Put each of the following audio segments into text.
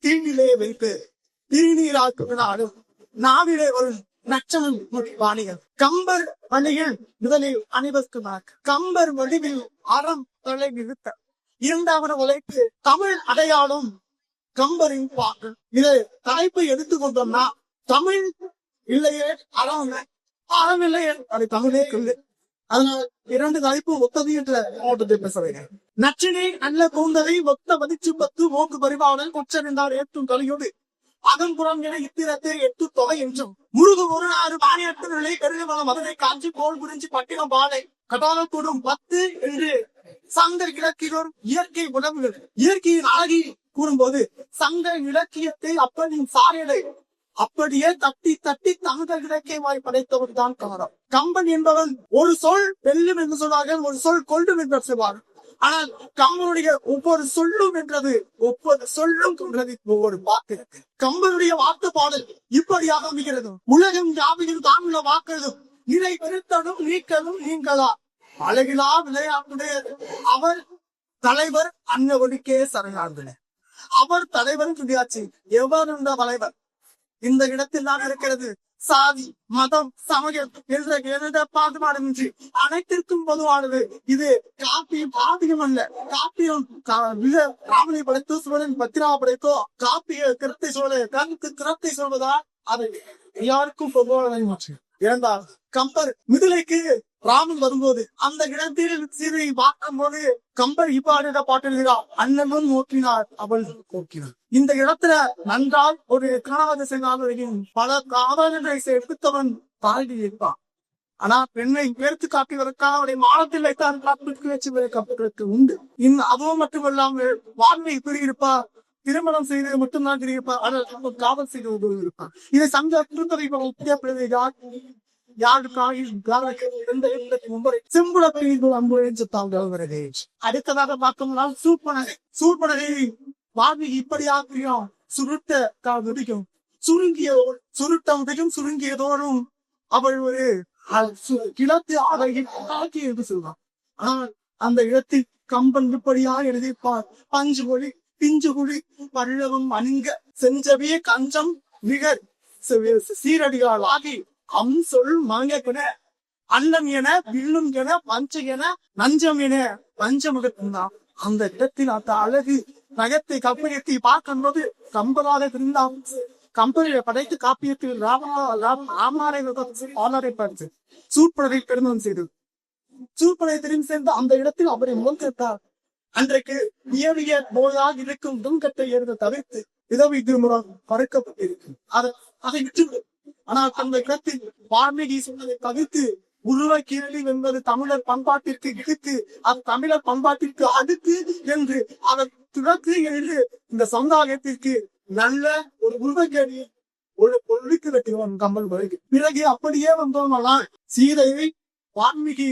தீண்டிலே வைத்து திருநீராக்குனாலும் நாவிலே ஒரு நச்சனம் வாணிகள் கம்பர் வழியில் முதலில் அணிவகுக்கிறார். கம்பர் வடிவில் அறம் தொலை நிறுத்த இரண்டாவது உழைப்பு தமிழ் அடையாளம் கம்பரின் பாடல். இதை தலைப்பை எடுத்துக்கொண்டோம்னா தமிழ் இல்லையே அறம் அறம் இல்லையே அது தமிழே இல்லை. அதனால் இரண்டு தலைப்பு ஒத்தது என்ற மாவட்டத்தை பேசுறேன். நச்சினை நல்ல கூந்தலை ஒத்த மதிச்சு பத்து மோக்கு பரிபாவலன் கொச்சறிந்தார் ஏற்றும் கலையோடு அகம்புறம் என இத்திரத்தை எட்டு தொகை என்றும் முருகு ஒரு 6 பாணியத்தினை கருகவளம் மதுரை காஞ்சி கோல் புரிஞ்சு பட்டினம் பாலை கட்டாளத்தோடும் 10 என்று சங்க இலக்கியோர் இயற்கை உணவுகள் இயற்கையின் அழகி கூறும்போது சங்க இலக்கியத்தை அப்பனின் சாரியலை அப்படியே தட்டி தட்டி தங்க இலக்கியமாய் படைத்தவன் தான் கமரம். கம்பன் என்பவன் ஒரு சொல் வெல்லும் என்று சொன்னார்கள், ஒரு சொல் கொள்ளும் என்று சொல்வார்கள். ஆனால் கம்பனுடைய ஒவ்வொரு சொல்லும் என்றது ஒவ்வொரு சொல்லும் கொண்டது ஒவ்வொரு பாட்டு. கம்பனுடைய வாக்கு பாடல் இப்படியாக அமைகிறது. உலகம் யாவையும் தாமில வாக்குறதும் நிலை பெருத்தனும் நீக்கலும் நீங்களா அழகிலா விளையாட்டுடைய அவர் தலைவர் அன்னவனுக்கே சரணார்ந்தன. அவர் தலைவர் சொல்லியாச்சு. எவ்வாறு இந்த தலைவர் இந்த இடத்தில் தான் இருக்கிறது. சாதி மதம் சமயம் என்ற எந்த பாகுபாடுமின்றி அனைத்திற்கும் பொதுவானது. இது காப்பியம் பாதிகம் அல்ல. காப்பியம் ராமனை படைத்தோ சோழன் பத்திரா படைத்தோ காப்பிய கருத்தை சொல்ல கருத்து திறத்தை சொல்வதா அதை யாருக்கும் பொதுவானதை மாற்று. இரண்டால் கம்பர் மிதிலைக்கு ராமன் வரும்போது அந்த இடத்தில் சீதை பார்க்கும் போது கம்பர் இப்பாடிட பாட்டுகிறார். அண்ணனும் நோக்கினார் அவள் நோக்கினார். இந்த இடத்துல நன்றால் ஒரு கணவன் செய்தாலும் பல காதலனை எடுத்தவன் தாழ்வி இருப்பான். ஆனா பெண்ணை உயர்த்து காட்டுவதற்காக அவருடைய மானத்தில் வைத்தான் காப்பிற்கு வச்சு கப்பதற்கு உண்டு. அதுவும் மட்டுமல்லாமல் வாழ்வை பிரியிருப்பா திருமணம் செய்து மட்டும்தான் தெரியிருப்பார். ஆனால் காவல் செய்து இருப்பார். இதை சங்க திருத்ததை அடுத்ததாக பார்த்தோம்னா சூர்பனகை வாழ்வி இப்படியாகும் சுருட்ட சுருங்கிய சுருட்டம் சுருங்கியதோறும் அவள் ஒரு கிளத்து ஆகி என்று சொல்வான். ஆனால் அந்த இடத்தில் கம்பன் இப்படியாக எழுதிப்பார். பஞ்சு மொழி பிஞ்சு குழி பல்லவம் அணிங்க செஞ்சவிய கஞ்சம் நிகர் சீரடியால் ஆகி சொல் மங்கென அன்னம் என வில்லும் என பஞ்ச என நஞ்சம் என பஞ்சமுகத்தான். அந்த இடத்தில் அந்த அழகு நகத்தை கப்பயத்தை பார்க்கும்போது கம்பராக இருந்தால் கம்பெனியை படைத்து காப்பியத்தில் ராமனாரை பார்த்து சூழ்படை பெருமம் செய்தது. சூழ்படை தெரிந்து சேர்ந்து அந்த இடத்தில் அவரை முகம் கேட்டார். அன்றைக்கு நியமிய நோயாக இருக்கும் துன்கத்தை ஏறுவதை தவிர்த்து விதவை திருமணம் பறக்கப்பட்டிருக்கு. அதை விட்டுவிடும். ஆனால் அந்த இடத்தில் வால்மீகி சொன்னதை தவிர்த்து உருவ கேள்வி என்பது தமிழர் பண்பாட்டிற்கு இழுத்து அது தமிழர் பண்பாட்டிற்கு அடுத்து என்று அவர் துறக்கு எழுது இந்த சமுதாயத்திற்கு நல்ல ஒரு உருவ கேள்வி ஒரு பொருளுக்கு வெட்டுவான் கம்பல் வரைக்கும். பிறகு அப்படியே வந்தோம்னா சீதையை வால்மீகி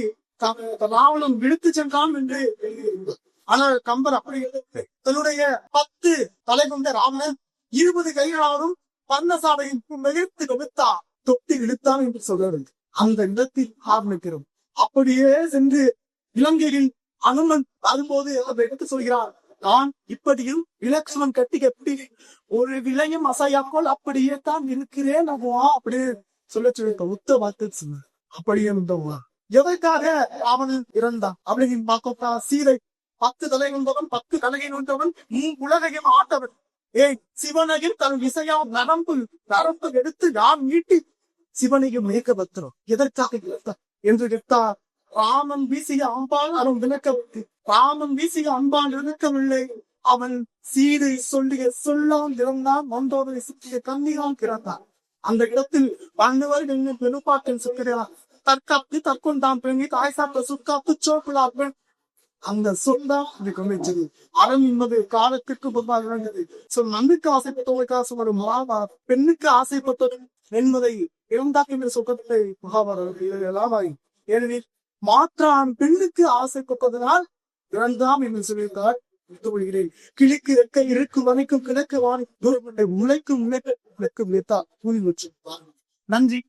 ராவணன் விழுத்து சென்றான் என்று எழுதியிருந்தார். ஆனால் கம்பர் அப்படி தன்னுடைய 10 தலை கொண்ட ராமன் 20 கைகளாலும் பர்ணசாலையின் மிகத்து கவித்தா தொட்டி இழுத்தான் என்று சொல்றது. அந்த இடத்தில் ஆரம்பிக்கிறோம். அப்படியே சென்று இலங்கையில் அனுமன் வரும்போது அவர் எடுத்து சொல்கிறார். நான் இப்படியும் இலட்சணம் கட்டி எப்படி ஒரு விலையும் அசையாக்கோல் அப்படியே தான் இருக்கிறேன் அப்படியே சொல்ல உத்த வார்த்தை சொன்ன. அப்படியே இருந்தவா எதற்காக ராவணன் இறந்தான் அப்படின்னு பார்க்கா சீதை 10 தலை கொண்டவன் 10 தலைகை கொண்டவன் உலகையும் ஆட்டவன். சிவனையும் தன் விசையா நரம்பு எடுத்து நாம் ஈட்டி சிவனையும் மேற்க பத்திரம் எதற்காக என்று கேட்டார். ராமன் வீசிய அம்பால் அவன் விளக்கப்பட்டு ராமன் வீசிய அம்பால் இருக்கவில்லை. அவன் சீதை சொல்லிய சொல்லாம் திறந்தான் வந்தோரை சுற்றிய கண்ணீரால் கிறந்தான். அந்த இடத்தில் பன்னவர் பெருப்பாட்டின் சொல்கிறார். தற்காப்பு தற்கொண்டான் பெண்ணி தாய் சாப்பிட்ட சுக்காப்பு சோப்புலா பெண். அந்த சொல்லாம் இது அறம் என்பது காலத்திற்கு பொதுவாக விளங்குது. நன்மைக்கு ஆசைப்பட்டவர்களுக்காக ஒரு மகாபாரா பெண்ணுக்கு ஆசைப்பட்டது என்பதை இரண்டாக்கின்ற சொக்கத்தை மகாபாரதம். ஏனெனில் மாற்றான் பெண்ணுக்கு ஆசைப்பட்டதனால் இறந்தாம் என்று சொல்லியிருக்கார். கிழக்கு இறக்க இருக்கும் வரைக்கும் கிழக்கு வாணி முளைக்கும் விளைக்கும் விளைத்தால் கூறி வச்சு. நன்றி.